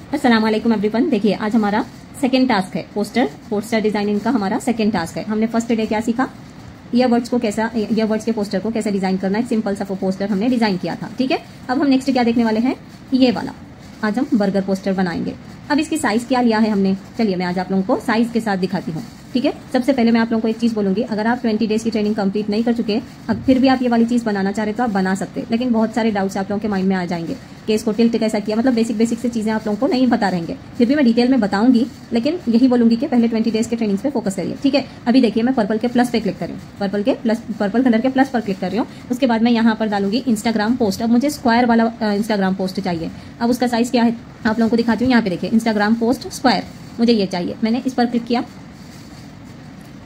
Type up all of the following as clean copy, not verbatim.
अस्सलाम वालेकुम एवरीवन। देखिए आज हमारा सेकंड टास्क है पोस्टर डिजाइनिंग का हमारा सेकंड टास्क है। हमने फर्स्ट डे क्या सीखा, ईयरबड्स के पोस्टर को कैसे डिजाइन करना है। सिंपल सा पोस्टर हमने डिजाइन किया था। ठीक है, अब हम नेक्स्ट क्या देखने वाले हैं, ये वाला। आज हम बर्गर पोस्टर बनाएंगे। अब इसकी साइज क्या लिया है हमने, चलिए मैं आज आप लोगों को साइज के साथ दिखाती हूँ। ठीक है, सबसे पहले मैं आप लोगों को एक चीज बोलूंगी, अगर आप 20 डेज की ट्रेनिंग कंप्लीट नहीं कर चुके, फिर भी आप ये वाली चीज बनाना चाह रहे तो आप बना सकते, लेकिन बहुत सारे डाउट्स आप लोगों के माइंड में आ जाएंगे कि इसको टिल्ट कैसा किया, मतलब बेसिक से चीजें आप लोगों को नहीं बता रहेंगे। फिर भी मैं डिटेल में बताऊंगी, लेकिन यही बोलूंगी कि पहले 20 डेज के ट्रेनिंग पे फोकस करिए। ठीक है, अभी देखिए मैं पर्पल के प्लस पे क्लिक कर रही हूँ, पर्पल कलर के प्लस पर क्लिक कर रही हूँ। उसके बाद मैं यहाँ पर डालूंगी इंस्टाग्राम पोस्ट। अब मुझे स्क्वायर वाला इंस्टाग्राम पोस्ट चाहिए। अब उसका साइज क्या है आप लोगों को दिखाती हूँ। यहाँ पे देखिए इंस्टाग्राम पोस्ट स्क्वायर, मुझे ये चाहिए। मैंने इस पर क्लिक किया,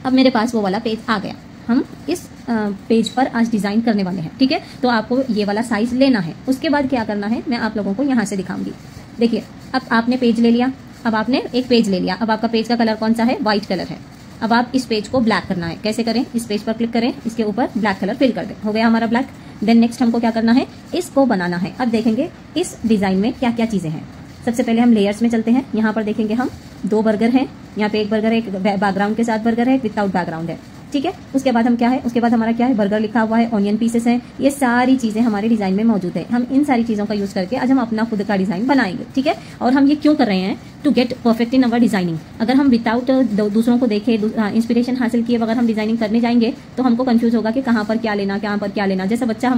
अब मेरे पास वो वाला पेज आ गया। हम इस पेज पर आज डिजाइन करने वाले हैं। ठीक है, तो आपको ये वाला साइज लेना है। उसके बाद क्या करना है मैं आप लोगों को यहाँ से दिखाऊंगी। देखिए अब आपने पेज ले लिया, अब आपने एक पेज ले लिया। अब आपका पेज का कलर कौन सा है, व्हाइट कलर है। अब आप इस पेज को ब्लैक करना है। कैसे करें, इस पेज पर क्लिक करें, इसके ऊपर ब्लैक कलर फिल कर दें, हो गया हमारा ब्लैक। देन नेक्स्ट हमको क्या करना है, इसको बनाना है। अब देखेंगे इस डिजाइन में क्या क्या चीजें हैं। सबसे पहले हम लेयर्स में चलते हैं। यहाँ पर देखेंगे हम 2 बर्गर हैं, यहाँ पे एक बर्गर है, एक बैकग्राउंड के साथ बर्गर है, विदाउट बैकग्राउंड है। ठीक है, उसके बाद हम क्या है, उसके बाद हमारा क्या है, बर्गर लिखा हुआ है, ऑनियन पीसेस हैं। ये सारी चीजें हमारे डिजाइन में मौजूद है। हम इन सारी चीजों का यूज करके आज हम अपना खुद का डिजाइन बनाएंगे। ठीक है, और हम ये क्यों कर रहे हैं, to get perfect in our designing. अगर हम विदाउट दूसरों को देखे इंस्पिरेशन हासिल किए अगर हम डिजाइनिंग करने जाएंगे तो हमको कंफ्यूज होगा कि कहाँ पर क्या लेना, कहाँ पर क्या लेना। जैसे बच्चा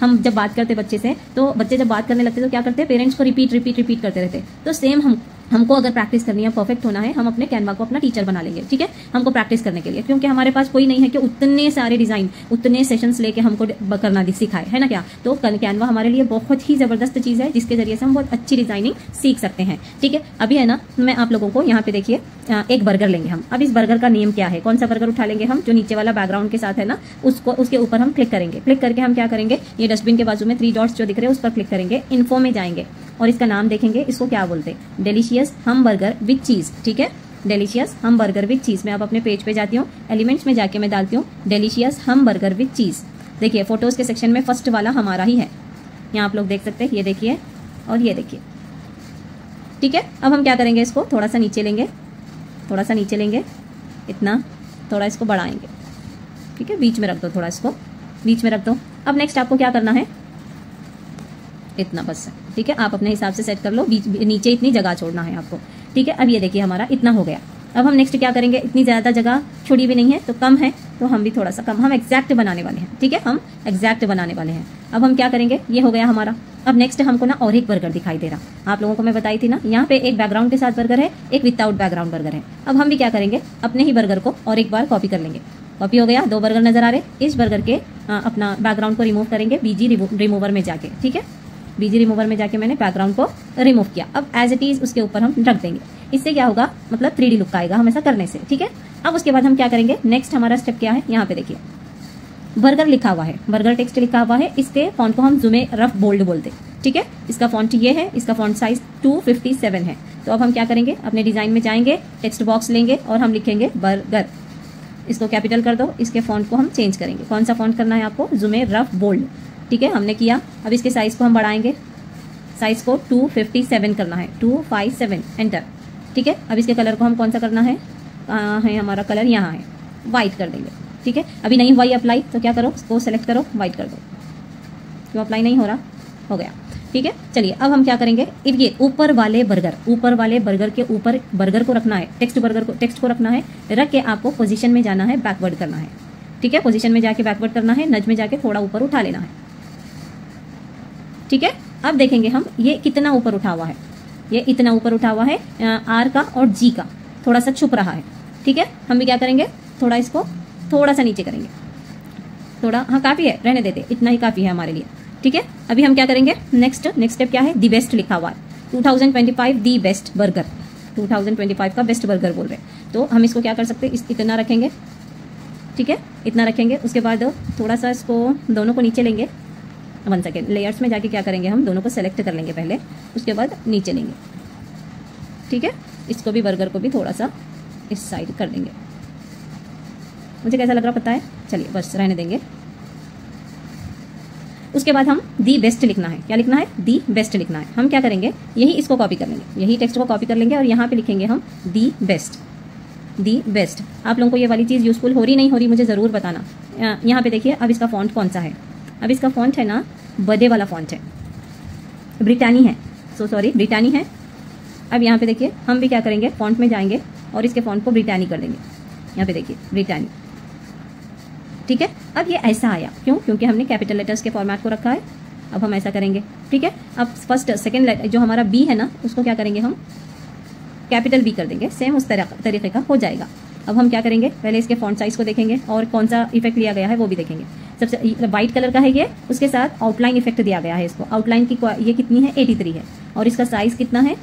हम जब बात करते बच्चे से, तो बच्चे जब बात करने लगते तो क्या करते, पेरेंट्स को रिपीट करते रहते। तो सेम हमको अगर प्रैक्टिस करनी है, परफेक्ट होना है, हम अपने कैनवा को अपना टीचर बना लेंगे। ठीक है, हमको प्रैक्टिस करने के लिए, क्योंकि हमारे पास कोई नहीं है कि उतने सारे डिजाइन, उतने सेशंस लेके हमको करना सिखाए, है ना क्या। तो कैनवा हमारे लिए बहुत ही जबरदस्त चीज है, जिसके जरिए से हम बहुत अच्छी डिजाइनिंग सीख सकते हैं। ठीक है, अभी है ना, मैं आप लोगों को यहाँ पे देखिए एक बर्गर लेंगे हम। अब इस बर्गर का नेम क्या है, कौन सा बर्गर उठा लेंगे हम, जो नीचे वाला बैकग्राउंड के साथ है ना, उसके ऊपर हम क्लिक करेंगे। क्लिक करके हम क्या करेंगे, ये डस्टबिन के बाजू में 3 डॉट्स जो दिख रहे हैं उस पर क्लिक करेंगे, इन्फो में जाएंगे और इसका नाम देखेंगे, इसको क्या बोलते हैं, डिलीशियस हम बर्गर विद चीज। ठीक है, डिलीशियस हम बर्गर विद चीज। मैं अब अपने पेज पे जाती हूँ, एलिमेंट्स में जाके मैं डालती हूँ डिलीशियस हम बर्गर विद चीज। देखिए फोटोज के सेक्शन में फर्स्ट वाला हमारा ही है, यहाँ आप लोग देख सकते हैं, ये देखिए और ये देखिए। ठीक है, अब हम क्या करेंगे, इसको थोड़ा सा नीचे लेंगे, इतना थोड़ा इसको बढ़ाएंगे। ठीक है, बीच में रख दो, थोड़ा इसको बीच में रख दो। अब नेक्स्ट आपको क्या करना है, इतना बस। ठीक है, आप अपने हिसाब से सेट कर लो, नीचे इतनी जगह छोड़ना है आपको। ठीक है, अब ये देखिए हमारा इतना हो गया। अब हम नेक्स्ट क्या करेंगे, इतनी ज्यादा जगह छोड़ी भी नहीं है तो कम है, तो हम भी थोड़ा सा कम, हम एग्जैक्ट बनाने वाले हैं। ठीक है, हम एग्जैक्ट बनाने वाले हैं। अब हम क्या करेंगे, ये हो गया हमारा। अब नेक्स्ट हमको ना और एक बर्गर दिखाई दे रहा, आप लोगों को मैं बताई थी ना, यहाँ पे एक बैकग्राउंड के साथ बर्गर है, एक विदाउट बैकग्राउंड बर्गर है। अब हम भी क्या करेंगे, अपने ही बर्गर को और एक बार कॉपी कर लेंगे। कॉपी हो गया, 2 बर्गर नजर आ रहे। इस बर्गर के अपना बैकग्राउंड को रिमूव करेंगे बीजी रिमूवर में जाके। ठीक है, बीजी रिमूवर में जाके मैंने बैकग्राउंड को रिमूव किया। अब एज इट इज उसके ऊपर हम रख देंगे। इससे क्या होगा, मतलब 3D लुक आएगा हमेशा करने से। ठीक है, अब उसके बाद हम क्या करेंगे, नेक्स्ट हमारा स्टेप क्या है, यहाँ पे देखिए बर्गर लिखा हुआ है, बर्गर टेक्स्ट लिखा हुआ है। इसके फॉन्ट को हम जुमे रफ बोल्ड बोलते। ठीक है, इसका फॉन्ट ये है, इसका फॉन्ट साइज 257 है। तो अब हम क्या करेंगे, अपने डिजाइन में जाएंगे, टेक्स्ट बॉक्स लेंगे और हम लिखेंगे बर्गर। इसको कैपिटल कर दो, इसके फॉन्ट को हम चेंज करेंगे। कौन सा फॉन्ट करना है आपको, जुमे रफ बोल्ड। ठीक है, हमने किया। अब इसके साइज को हम बढ़ाएंगे, साइज को 257 करना है, 257 एंटर। ठीक है, अब इसके कलर को हम कौन सा करना है, हमारा कलर यहाँ है, व्हाइट कर देंगे। ठीक है, अभी नहीं हुआ ये अप्लाई, तो क्या करो, इसको सेलेक्ट करो, व्हाइट कर दो। क्यों अप्लाई नहीं हो रहा, हो गया। ठीक है, चलिए अब हम क्या करेंगे, ये ऊपर वाले बर्गर के ऊपर बर्गर को रखना है, टेक्स्ट को रखना है, रख के आपको पोजीशन में जाना है, बैकवर्ड करना है। ठीक है, पोजीशन में जाके बैकवर्ड करना है, नज में जाके थोड़ा ऊपर उठा लेना है। ठीक है, अब देखेंगे हम ये कितना ऊपर उठा हुआ है, ये इतना ऊपर उठा हुआ है, आर का और जी का थोड़ा सा छुप रहा है। ठीक है, हम भी क्या करेंगे, थोड़ा इसको थोड़ा सा नीचे करेंगे, थोड़ा, हाँ काफी है, रहने देते, इतना ही काफी है हमारे लिए। ठीक है, अभी हम क्या करेंगे, नेक्स्ट स्टेप क्या है, दी बेस्ट लिखा हुआ है, 2025 दी बेस्ट बर्गर, 2025 का बेस्ट बर्गर बोल रहे हैं। तो हम इसको क्या कर सकते हैं, इतना रखेंगे। ठीक है, इतना रखेंगे। उसके बाद थोड़ा सा इसको दोनों को नीचे लेंगे। 1 सेकेंड, लेयर्स में जाके क्या करेंगे, हम दोनों को सेलेक्ट कर लेंगे पहले, उसके बाद नीचे लेंगे। ठीक है, इसको भी बर्गर को भी थोड़ा सा इस साइड कर देंगे। मुझे कैसा लग रहा पता है, चलिए बस रहने देंगे। उसके बाद हम दी बेस्ट लिखना है। क्या लिखना है? दी बेस्ट लिखना है। हम क्या करेंगे, यही इसको कॉपी कर लेंगे, यही टेक्स्ट को कॉपी कर लेंगे और यहाँ पे लिखेंगे हम दी बेस्ट, दी बेस्ट। आप लोगों को ये वाली चीज़ यूजफुल हो रही नहीं हो रही मुझे ज़रूर बताना। यहाँ पे देखिए अब इसका फॉन्ट कौन सा है। अब इसका फॉन्ट है ना बड़े वाला फॉन्ट है, ब्रिटानी है, ब्रिटानी है। अब यहाँ पे देखिए हम भी क्या करेंगे, फॉन्ट में जाएंगे और इसके फॉन्ट को ब्रिटानी कर देंगे। यहाँ पे देखिए ब्रिटानी, ठीक है। अब ये ऐसा आया क्यों? क्योंकि हमने कैपिटल लेटर्स के फॉर्मेट को रखा है। अब हम ऐसा करेंगे, ठीक है। अब फर्स्ट सेकंड लेटर जो हमारा बी है ना, उसको क्या करेंगे हम कैपिटल बी कर देंगे, सेम उस तरीके का हो जाएगा। अब हम क्या करेंगे, पहले इसके फॉन्ट साइज को देखेंगे और कौन सा इफेक्ट लिया गया है वो भी देखेंगे। सबसे व्हाइट कलर का है ये, उसके साथ आउटलाइन इफेक्ट दिया गया है इसको। आउटलाइन की ये कितनी है, 83 है और इसका साइज कितना है,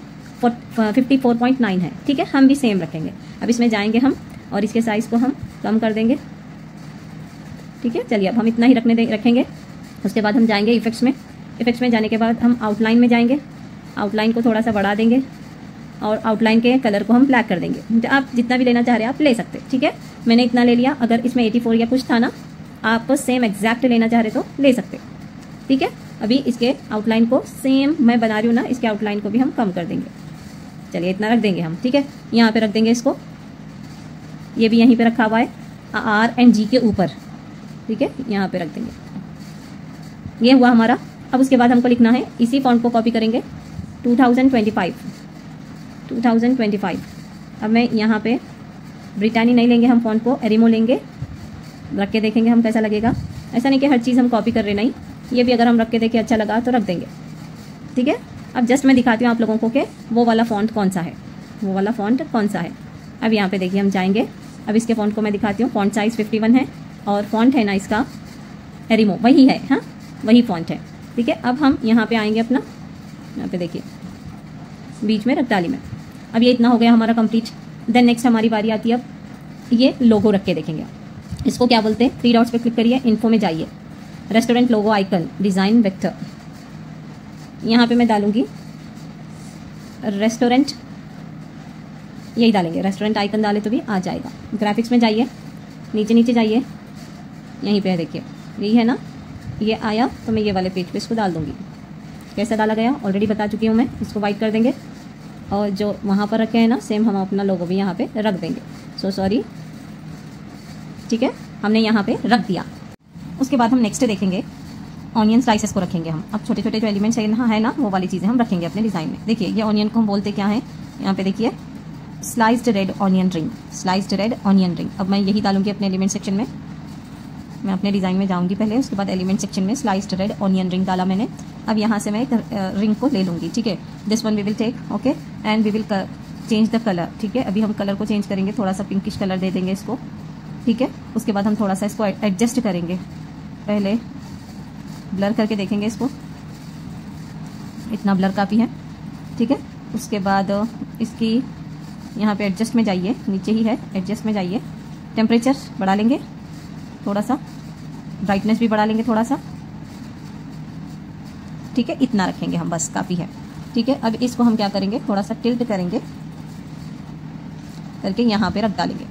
54.9 है, ठीक है। हम भी सेम रखेंगे। अब इसमें जाएंगे हम और इसके साइज को हम कम कर देंगे, ठीक है। चलिए अब हम इतना ही रखेंगे। उसके बाद हम जाएंगे इफेक्ट्स में। इफेक्ट्स में जाने के बाद हम आउटलाइन में जाएंगे, आउटलाइन को थोड़ा सा बढ़ा देंगे और आउटलाइन के कलर को हम ब्लैक कर देंगे। आप जितना भी लेना चाह रहे हैं आप ले सकते हैं, ठीक है। मैंने इतना ले लिया। अगर इसमें 84 या कुछ था ना, आप सेम एग्जैक्ट लेना चाह रहे तो ले सकते, ठीक है। अभी इसके आउटलाइन को सेम मैं बना रही हूँ ना, इसके आउटलाइन को भी हम कम कर देंगे। चलिए इतना रख देंगे हम, ठीक है। यहाँ पे रख देंगे इसको, ये भी यहीं पे रखा हुआ है आर एंड जी के ऊपर, ठीक है। यहाँ पे रख देंगे, ये हुआ हमारा। अब उसके बाद हमको लिखना है, इसी फॉन्ट को कॉपी करेंगे 2025। अब मैं यहाँ पे ब्रिटानी नहीं लेंगे हम फॉन्ट को, एरिमो लेंगे, रख के देखेंगे हम कैसा लगेगा। ऐसा नहीं कि हर चीज़ हम कॉपी कर रहे, नहीं, ये भी अगर हम रख के देखें अच्छा लगा तो रख देंगे, ठीक है। अब जस्ट मैं दिखाती हूँ आप लोगों को कि वो वाला फॉन्ट कौन सा है, वो वाला फॉन्ट कौन सा है। अब यहाँ पे देखिए हम जाएंगे, अब इसके फॉन्ट को मैं दिखाती हूँ। फॉन्ट साइज 51 है और फॉन्ट है ना इसका एरिमो, वही है, हाँ वही फॉन्ट है, ठीक है। अब हम यहाँ पे आएंगे अपना, यहाँ पे देखिए बीच में रखडाली में। अब ये इतना हो गया हमारा कंप्लीट। देन नेक्स्ट हमारी बारी आती है, अब ये लोगो रख के देखेंगे। इसको क्या बोलते हैं, 3 डॉट्स पे क्लिक करिए, इन्फो में जाइए, रेस्टोरेंट लोगो आइकन, डिज़ाइन वेक्टर। यहाँ पे मैं डालूंगी रेस्टोरेंट, यही डालेंगे, रेस्टोरेंट आइकन डाले तो भी आ जाएगा। ग्राफिक्स में जाइए, नीचे नीचे जाइए, यहीं पे है देखिए, यही है ना, ये आया तो मैं ये वाले पेज पे इसको डाल दूंगी। कैसा डाला गया ऑलरेडी बता चुकी हूँ मैं। इसको वाइट कर देंगे और जो वहाँ पर रखे हैं ना सेम हम अपना लोगो भी यहाँ पे रख देंगे। सॉरी, ठीक है, हमने यहाँ पे रख दिया। उसके बाद हम नेक्स्ट देखेंगे, ऑनियन स्लाइसेस को रखेंगे हम। अब छोटे छोटे जो एलिमेंट्स है ना वो वाली चीज़ें हम रखेंगे अपने डिज़ाइन में। देखिए ये ऑनियन को हम बोलते क्या है, यहाँ पे देखिए sliced red onion ring, sliced red onion ring. अब मैं यही डालूंगी अपने एलिमेंट सेक्शन में। मैं अपने डिज़ाइन में जाऊंगी पहले, उसके बाद एलिमेंट सेक्शन में स्लाइस्ड रेड ऑनियन रिंग डाला मैंने। अब यहाँ से मैं एक रिंग को ले लूँगी, ठीक है। This one we will take, okay, and we will change the colour, ठीक है। अभी हम कलर को चेंज करेंगे, थोड़ा सा पिंकिश कलर दे देंगे इसको, ठीक है। उसके बाद हम थोड़ा सा इसको एडजस्ट करेंगे, पहले ब्लर करके देखेंगे इसको, इतना ब्लर काफ़ी है, ठीक है। उसके बाद इसकी यहाँ पे एडजस्ट में जाइए, नीचे ही है, एडजस्ट में जाइए, टेम्परेचर बढ़ा लेंगे थोड़ा सा, ब्राइटनेस भी बढ़ा लेंगे थोड़ा सा, ठीक है। इतना रखेंगे हम, बस काफ़ी है, ठीक है। अब इसको हम क्या करेंगे, थोड़ा सा टिल्ट करेंगे करके यहाँ पे रख डालेंगे।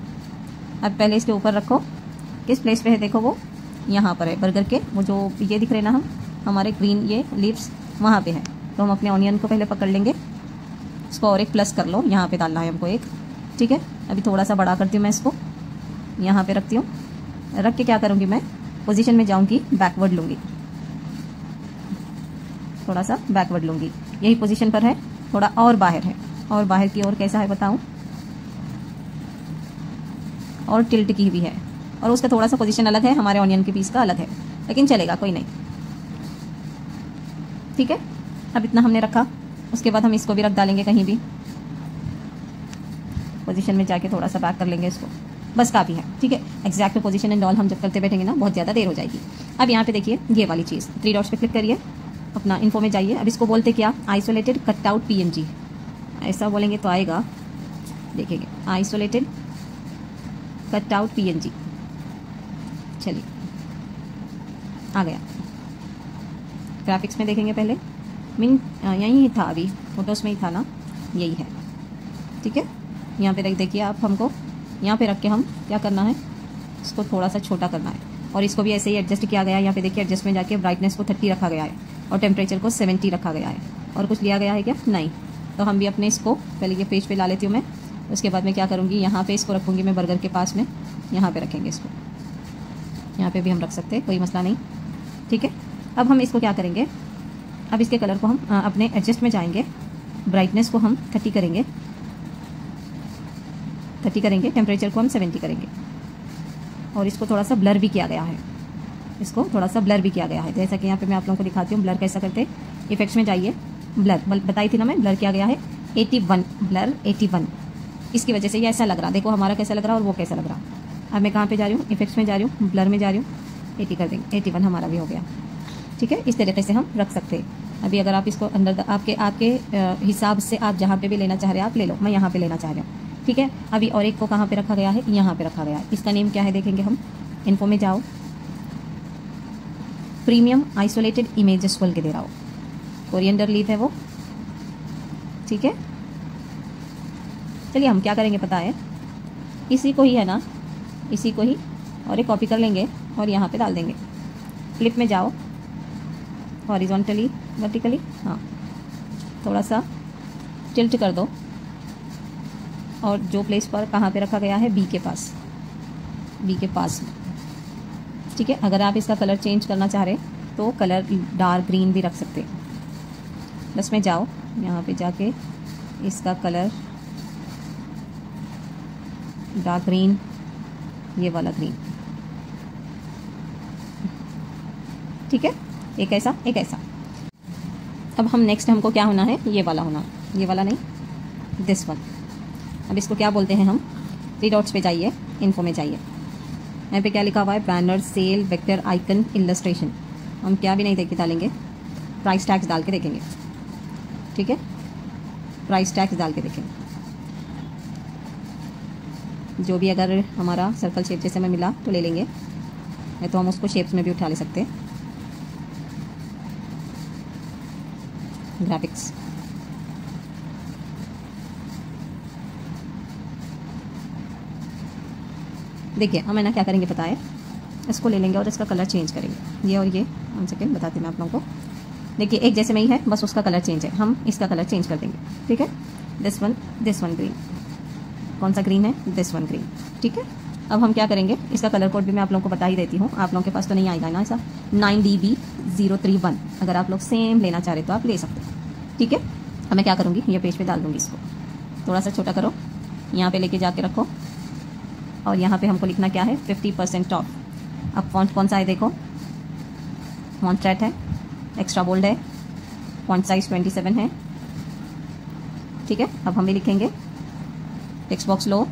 अब पहले इसके ऊपर रखो, किस प्लेस पे है देखो, वो यहाँ पर है, बर्गर के वो जो ये दिख रहे ना हम हमारे ग्रीन ये लीव्स वहाँ पे है। तो हम अपने ऑनियन को पहले पकड़ लेंगे, इसको और एक प्लस कर लो, यहाँ पे डालना है हमको एक, ठीक है। अभी थोड़ा सा बड़ा करती हूँ मैं इसको, यहाँ पे रखती हूँ, रख के क्या करूँगी मैं, पोजीशन में जाऊँगी, बैकवर्ड लूँगी, थोड़ा सा बैकवर्ड लूँगी, यही पोजीशन पर है, थोड़ा और बाहर है, और बाहर की ओर कैसा है बताऊँ, और टिल्ट की भी है, और उसका थोड़ा सा पोजीशन अलग है, हमारे ऑनियन के पीस का अलग है, लेकिन चलेगा, कोई नहीं, ठीक है। अब इतना हमने रखा, उसके बाद हम इसको भी रख डालेंगे कहीं भी, पोजीशन में जाके थोड़ा सा बैक कर लेंगे इसको, बस काफ़ी है, ठीक है। एग्जैक्ट पोजीशन एंड ऑल हम जब करते बैठेंगे ना बहुत ज़्यादा देर हो जाएगी। अब यहाँ पे देखिए ये वाली चीज़, 3 डॉट्स पे क्लिक करिए, अपना इन्फो में जाइए। अब इसको बोलते क्या, आइसोलेटेड कट आउट PNG, ऐसा बोलेंगे तो आएगा, देखेंगे आइसोलेटेड कट आउट PNG, चलिए आ गया। ग्राफिक्स में देखेंगे पहले, यही था, अभी फोटोज़ में ही था ना, यही है, ठीक है। यहाँ पे देखिए आप, हमको यहाँ पे रख के हम क्या करना है, इसको थोड़ा सा छोटा करना है, और इसको भी ऐसे ही एडजस्ट किया गया है। यहाँ पे देखिए एडजस्ट में जाके ब्राइटनेस को 30 रखा गया है और टेम्परेचर को 70 रखा गया है। और कुछ लिया गया है क्या? नहीं। तो हम भी अपने इसको पहले ये पेज पे ला लेती हूँ मैं, उसके बाद मैं क्या करूँगी, यहाँ पे इसको रखूँगी मैं बर्गर के पास में, यहाँ पे रखेंगे इसको, यहाँ पे भी हम रख सकते हैं, कोई मसला नहीं। ठीक है, अब हम इसको क्या करेंगे, अब इसके कलर को हम अपने एडजस्ट में जाएंगे, ब्राइटनेस को हम 30 करेंगे, टेम्परेचर को हम 70 करेंगे और इसको थोड़ा सा ब्लर भी किया गया है, इसको थोड़ा सा ब्लर भी किया गया है। जैसा कि यहाँ पे मैं आप लोगों को दिखाती हूँ ब्लर कैसा करते हैं। इफेक्ट्स में जाइए, ब्लर बताई थी ना मैं, ब्लर किया गया है 81, ब्लर 81। इसकी वजह से ये ऐसा लग रहा, देखो हमारा कैसा लग रहा और वो कैसा लग रहा। अब मैं कहाँ पे जा रही हूँ, इफेक्ट्स में जा रही हूँ, ब्लर में जा रही हूँ, 80 कर देंगे, 81 हमारा भी हो गया। ठीक है, इस तरीके से हम रख सकते हैं। अभी अगर आप इसको अंदर आपके हिसाब से आप जहाँ पे भी लेना चाह रहे हैं आप ले लो, मैं यहाँ पे लेना चाह रही हूँ। ठीक है, अभी और एक को कहाँ पे रखा गया है, यहाँ पे रखा गया है। इसका नेम क्या है देखेंगे हम, इन्फो में जाओ, प्रीमियम आइसोलेटेड इमेजेस खोल के दे रहा हो, कोरिएंडर लीफ है वो। ठीक है, चलिए हम क्या करेंगे पता है, इसी को ही है ना, इसी को ही और एक कॉपी कर लेंगे और यहाँ पे डाल देंगे। क्लिप में जाओ, हॉरिजॉन्टली वर्टिकली, हाँ थोड़ा सा टिल्ट कर दो और जो प्लेस पर कहाँ पे रखा गया है, बी के पास, बी के पास। ठीक है, अगर आप इसका कलर चेंज करना चाह रहे तो कलर डार्क ग्रीन भी रख सकते हैं। बस में जाओ, यहाँ पे जाके इसका कलर डार्क ग्रीन, ये वाला ग्रीन। ठीक है, एक ऐसा एक ऐसा। अब हम नेक्स्ट हमको क्या होना है, ये वाला होना, ये वाला नहीं, दिस वन। अब इसको क्या बोलते हैं हम, 3 डॉट्स पे जाइए, इन्फो में जाइए, यहाँ पे क्या लिखा हुआ है, banner, sale, vector, icon, illustration. हम क्या भी नहीं देख के डालेंगे, प्राइस टैग्स डाल के देखेंगे। ठीक है, प्राइस टैग्स डाल के देखेंगे, जो भी अगर हमारा सर्कल शेप जैसे में मिला तो ले लेंगे, नहीं तो हम उसको शेप्स में भी उठा ले सकते हैं। ग्राफिक्स, देखिए हम है ना क्या करेंगे पता है, इसको ले लेंगे और इसका कलर चेंज करेंगे, ये और ये। 1 सेकेंड बताती मैं आप लोगों को। देखिए एक जैसे में ही है, बस उसका कलर चेंज है, हम इसका कलर चेंज कर देंगे। ठीक है, दिस वन ग्रीन, कौन सा ग्रीन है, दिस वन ग्रीन। ठीक है, अब हम क्या करेंगे, इसका कलर कोड भी मैं आप लोगों को बता ही देती हूँ, आप लोगों के पास तो नहीं आएगा ना ऐसा, 9DB031। अगर आप लोग सेम लेना चाह रहे तो आप ले सकते हैं। ठीक है, अब मैं क्या करूँगी, ये पेज पे डाल दूँगी, इसको थोड़ा सा छोटा करो, यहाँ पे लेके जाके रखो और यहाँ पे हमको लिखना क्या है, 50% ऑफ। अब फॉन्ट कौन सा है देखो, मॉन्ट्रेट है, एक्स्ट्रा बोल्ड है, फॉन्ट साइज 27 है। ठीक है, अब हम भी लिखेंगे, टेक्स्ट बॉक्स लो,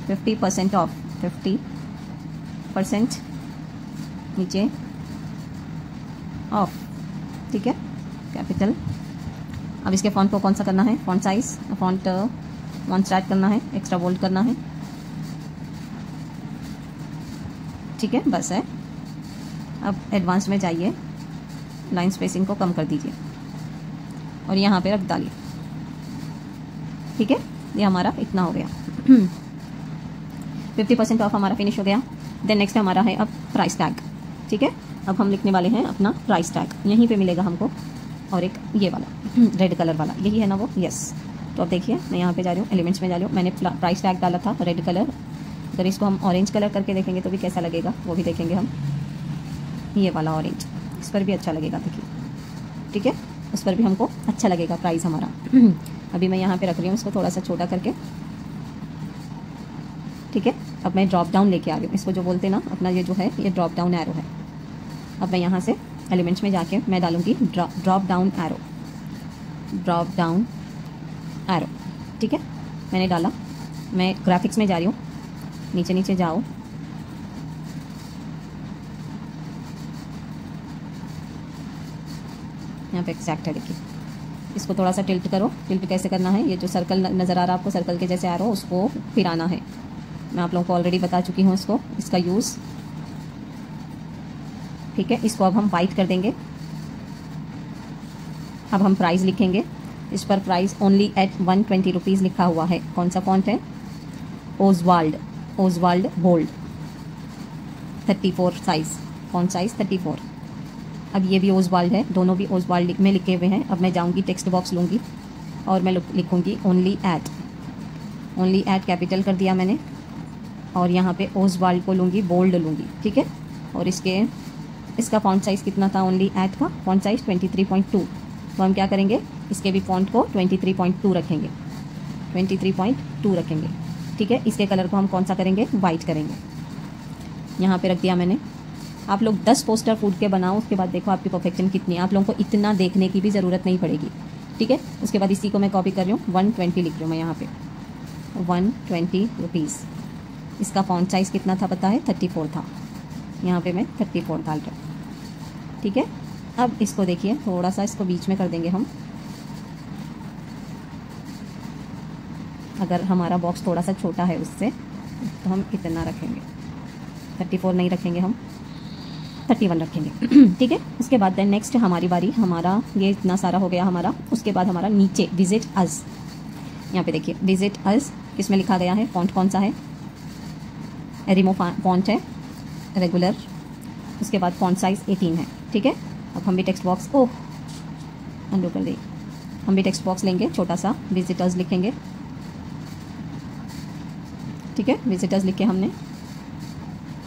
50% ऑफ, 50% नीचे ऑफ। ठीक है, कैपिटल। अब इसके फॉन्ट को कौन सा करना है, फॉन्ट साइज, फॉन्ट मॉन्ट्रेट करना है, एक्स्ट्रा बोल्ड करना है। ठीक है, बस है। अब एडवांस में जाइए, लाइन स्पेसिंग को कम कर दीजिए और यहाँ पे रख डालिए। ठीक है, ये हमारा इतना हो गया। 50% ऑफ हमारा फिनिश हो गया। देन नेक्स्ट हमारा है अब प्राइस टैग। ठीक है, अब हम लिखने वाले हैं अपना प्राइस टैग, यहीं पे मिलेगा हमको, और एक ये वाला रेड कलर वाला, यही है ना वो, यस। तो अब देखिए मैं यहाँ पे जा रही हूँ, एलिमेंट्स में जा रही हूँ, मैंने प्राइस टैग डाला था रेड कलर। अगर इसको हम ऑरेंज कलर करके देखेंगे तो भी कैसा लगेगा, वो भी देखेंगे हम, ये वाला ऑरेंज, इस पर भी अच्छा लगेगा, देखिए। ठीक है, उस पर भी हमको अच्छा लगेगा प्राइस हमारा। अभी मैं यहाँ पे रख रही हूँ इसको थोड़ा सा छोटा करके। ठीक है, अब मैं ड्रॉप डाउन लेके आ रही हूँ, इसको जो बोलते हैं ना अपना, ये जो है ये ड्रॉप डाउन एरो है। अब मैं यहाँ से एलिमेंट्स में जाके मैं डालूंगी drop down arrow, drop down arrow. ठीक है, मैंने डाला, मैं ग्राफिक्स में जा रही हूँ, नीचे नीचे जाओ, यहाँ पे एक्जैक्ट है, देखिए। इसको थोड़ा सा टिल्ट करो, टिल्ट कैसे करना है, ये जो सर्कल नज़र आ रहा है आपको, सर्कल के जैसे एरो, उसको फिराना है। मैं आप लोगों को ऑलरेडी बता चुकी हूँ इसको, इसका यूज़। ठीक है, इसको अब हम वाइट कर देंगे। अब हम प्राइस लिखेंगे, इस पर प्राइस ओनली एट 120 रुपीज़ लिखा हुआ है। कौन सा फॉन्ट है, ओजवाल्ड बोल्ड 34 साइज़, फॉन्ट साइज़ 34। अब ये भी ओसवाल्ड है, दोनों भी ओसवाल्ड में लिखे हुए हैं। अब मैं जाऊंगी टेक्स्ट बॉक्स लूँगी और मैं लिखूँगी only eight, only eight capital कर दिया मैंने, और यहाँ पे ओसवाल्ड को लूँगी, बोल्ड लूँगी, ठीक है। और इसका फॉन्ट साइज़ कितना था ओनली एट का, फॉन्ट साइज़ 23.2। तो हम क्या करेंगे, इसके भी फॉन्ट को 23.2 रखेंगे, 23.2 रखेंगे, ठीक है। इसके कलर को हम कौन सा करेंगे, वाइट करेंगे। यहाँ पे रख दिया मैंने। आप लोग 10 पोस्टर फूड के बनाओ, उसके बाद देखो आपकी परफेक्शन कितनी है। आप लोगों को इतना देखने की भी ज़रूरत नहीं पड़ेगी, ठीक है। उसके बाद इसी को मैं कॉपी कर रही हूँ, 120 लिख रही हूँ मैं यहाँ पे, 120 रुपीज़। इसका फॉन्ट साइज़ कितना था पता है, 34 था। यहाँ पे मैं 34 डाल रहा हूँ, ठीक है। अब इसको देखिए, थोड़ा सा इसको बीच में कर देंगे हम। अगर हमारा बॉक्स थोड़ा सा छोटा है उससे, तो हम इतना रखेंगे, 34 नहीं रखेंगे, हम 31 रखेंगे, ठीक है। उसके बाद देन नेक्स्ट हमारी बारी, हमारा ये इतना सारा हो गया हमारा। उसके बाद हमारा नीचे विजिट अस, यहाँ पे देखिए विजिट अस किसमें लिखा गया है, फॉन्ट कौन सा है, एरिमो फॉन्ट है, रेगुलर। उसके बाद फॉन्ट साइज़ 18 है, ठीक है। अब हम भी टेक्स्ट बॉक्स, अंडू कर दें, हम भी टेक्स्ट बॉक्स लेंगे छोटा सा, विजिटर्स लिखेंगे, ठीक है। विजिटर्स लिख के हमने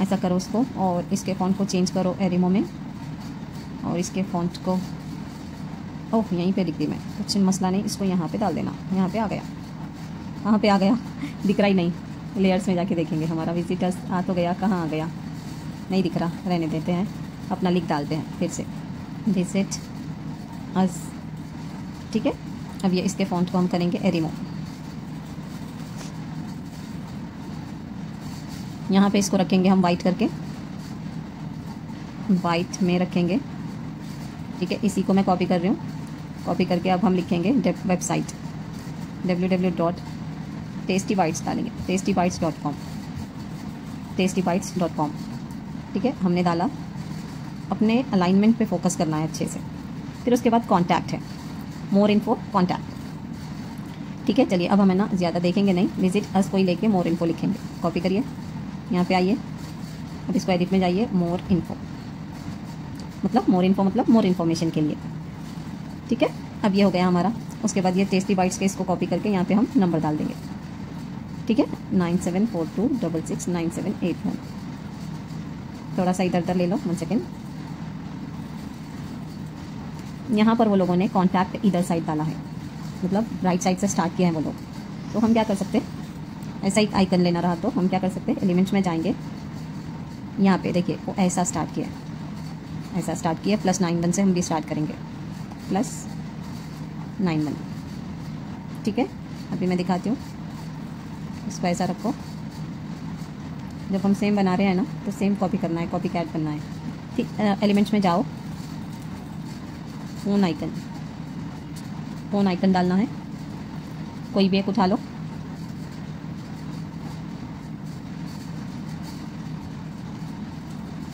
ऐसा करो उसको, और इसके फॉन्ट को चेंज करो एरिमो में, और इसके फॉन्ट को यहीं पे लिख दी मैं, कुछ मसला नहीं, इसको यहाँ पे डाल देना। यहाँ पे आ गया, कहाँ पे आ गया दिख रहा ही नहीं, लेयर्स में जाके देखेंगे। हमारा विजिटर्स आ तो गया, कहाँ आ गया नहीं दिख रहा, रहने देते हैं, अपना लिख डालते हैं फिर से, विजिट अस, ठीक है। अब ये इसके फॉन्ट को हम करेंगे एरिमो। यहाँ पे इसको रखेंगे हम वाइट करके, वाइट में रखेंगे, ठीक है। इसी को मैं कॉपी कर रही हूँ, कॉपी करके अब हम लिखेंगे वेबसाइट www.tastybites डालेंगे, tastybites.com, tastybites.com, ठीक है। हमने डाला, अपने अलाइनमेंट पे फोकस करना है अच्छे से। फिर उसके बाद कॉन्टैक्ट है, मोर इन्फो कॉन्टैक्ट, ठीक है। चलिए अब हम है ना ज़्यादा देखेंगे नहीं, विजिट अस को ही लेके मोर इन्फो लिखेंगे। कॉपी करिए, यहाँ पे आइए, अब इसको एडिट में जाइए, मोर इन्फो मतलब मोर इन्फॉर्मेशन के लिए, ठीक है। अब ये हो गया हमारा। उसके बाद ये टेस्टी बाइट्स के इसको कॉपी करके यहाँ पे हम नंबर डाल देंगे, ठीक है, 9742669781। थोड़ा सा इधर उधर ले लो, 1 सेकेंड। यहाँ पर वो लोगों ने कॉन्टैक्ट इधर साइड डाला है, मतलब राइट साइड से स्टार्ट किया है वो लोग। तो हम क्या कर सकते हैं, ऐसा एक आइकन लेना रहा तो हम क्या कर सकते हैं, एलिमेंट्स में जाएंगे, यहाँ पे देखिए वो ऐसा स्टार्ट किया, ऐसा स्टार्ट किया, +91 से हम भी स्टार्ट करेंगे, +91, ठीक है। अभी मैं दिखाती हूँ, इसको ऐसा रखो। जब हम सेम बना रहे हैं ना, तो सेम कॉपी करना है, कॉपी कैट करना है, ठीक। एलिमेंट्स में जाओ, फोन आइकन डालना है, कोई भी एक उठा लो,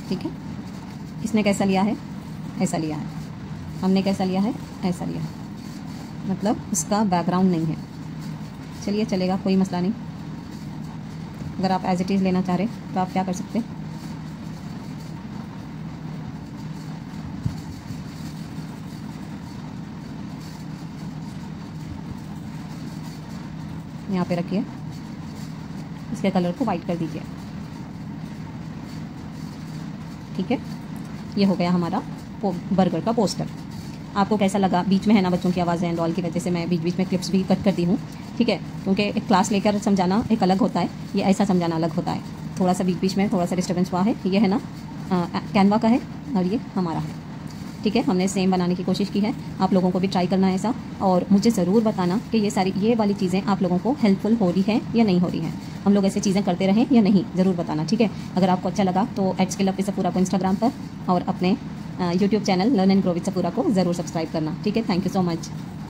ठीक है। इसने कैसा लिया है, ऐसा लिया है, हमने कैसा लिया है, ऐसा लिया है, मतलब उसका बैकग्राउंड नहीं है। चलिए चलेगा, कोई मसला नहीं। अगर आप एज इट इज़ लेना चाह रहे तो आप क्या कर सकते हैं, यहाँ पे रखिए, इसके कलर को वाइट कर दीजिए, ठीक है। ये हो गया हमारा बर्गर का पोस्टर। आपको कैसा लगा, बीच में है ना बच्चों की आवाज़ें एंड ऑल की वजह से मैं बीच बीच में क्लिप्स भी कट कर दी हूँ, ठीक है, क्योंकि एक क्लास लेकर समझाना एक अलग होता है, ये ऐसा समझाना अलग होता है। थोड़ा सा बीच बीच में थोड़ा सा डिस्टर्बेंस हुआ है। ये है ना कैनवा का है और ये हमारा है, ठीक है। हमने सेम बनाने की कोशिश की है, आप लोगों को भी ट्राई करना है ऐसा, और मुझे ज़रूर बताना कि ये वाली चीज़ें आप लोगों को हेल्पफुल हो रही है या नहीं हो रही हैं। हम लोग ऐसे चीज़ें करते रहें या नहीं, ज़रूर बताना, ठीक है। अगर आपको अच्छा लगा तो @skillup को इंस्टाग्राम पर और अपने YouTube channel learn and grow with सपूरा को ज़रूर सब्सक्राइब करना, ठीक है। Thank you so much.